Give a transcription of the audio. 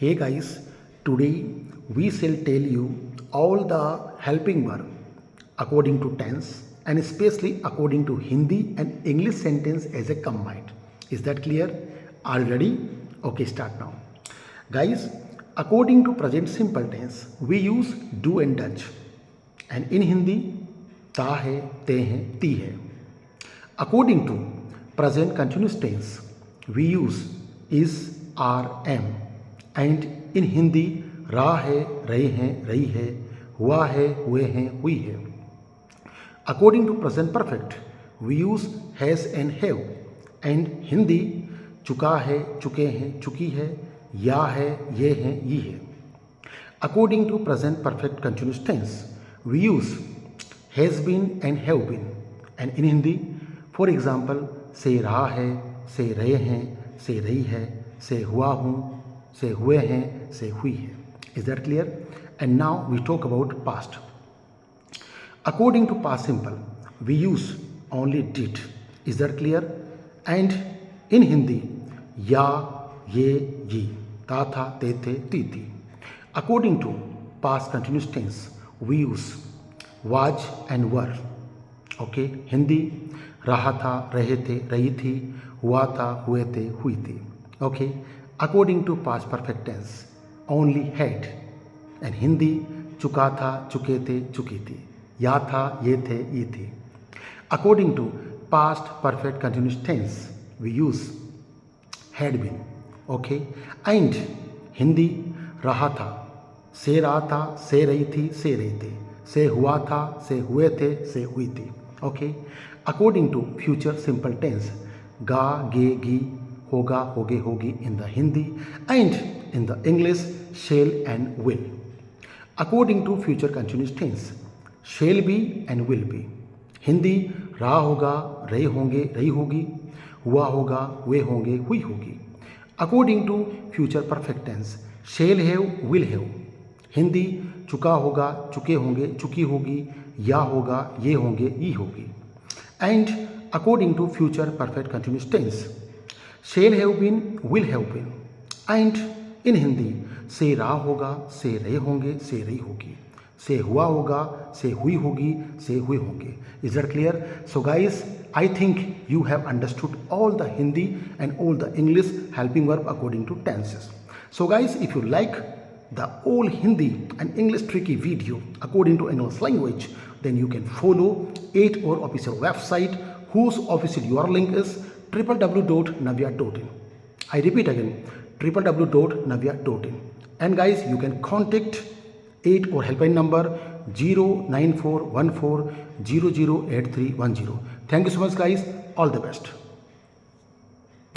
Hey guys, today we shall tell you all the helping verb according to tense and especially according to Hindi and English sentence as a combined. Is that clear? Are you ready? Okay, start now. Guys, according to present simple tense, we use do and does. And in Hindi, ता है, ते हैं, ती है. According to present continuous tense, we use is, are, am. And in Hindi रहा है, रहे हैं, रही है, हुआ है, हुए हैं, हुई है. According to present perfect we use has and have. And Hindi चुका है, चुके हैं, चुकी है, या है, ये हैं, ये है. According to present perfect continuous tense we use has been and have been. And in Hindi for example से रहा है, से रहे हैं, से रही है, से हुआ हूँ, से हुए हैं, से हुई है. Is that clear? And now we talk about past. According to past simple, we use only did. Is that clear? And in Hindi, या, ये, ये, था, ते थे, ती थी. According to past continuous tense, we use was and were. Okay? Hindi, रहा था, रहे थे, रही थी, हुआ था, हुए थे, हुई थी. Okay? According to past perfect tense, only had. And Hindi, चुका था, चुके थे, चुकी थी, या था, ये थे, ये थी. According to past perfect continuous tense, we use had been. Okay? And Hindi, रहा था, से रहा था, से रही थी, से रहे थे, से हुआ था, से हुए थे, से हुई थी. Okay? According to future simple tense, गा, गे, गी, होगा, होगे, होगी in the Hindi and in the English shall and will. According to future continuous tense, shall be and will be. Hindi रहा होगा, रहे होंगे, रही होगी, हुआ होगा, हुए होंगे, हुई होगी. According to future perfect tense, shall have, will have. Hindi चुका होगा, चुके होंगे, चुकी होगी, या होगा, ये होंगे, ये होगी. And according to future perfect continuous tense, shall have been, will have been. And in Hindi, से रहा होगा, से रहे होंगे, से रही होगी, से हुआ होगा, से हुई होगी, से हुए होंगे. Is that clear? So guys, I think you have understood all the Hindi and all the English helping verb according to tenses. So guys, if you like the all Hindi and English tricky video according to English language, then you can follow 8or official website whose official URL link is www.navya.in. I repeat again, www.navya.in. And guys, you can contact 8or helpline number 09414008310. Thank you so much guys. All the best.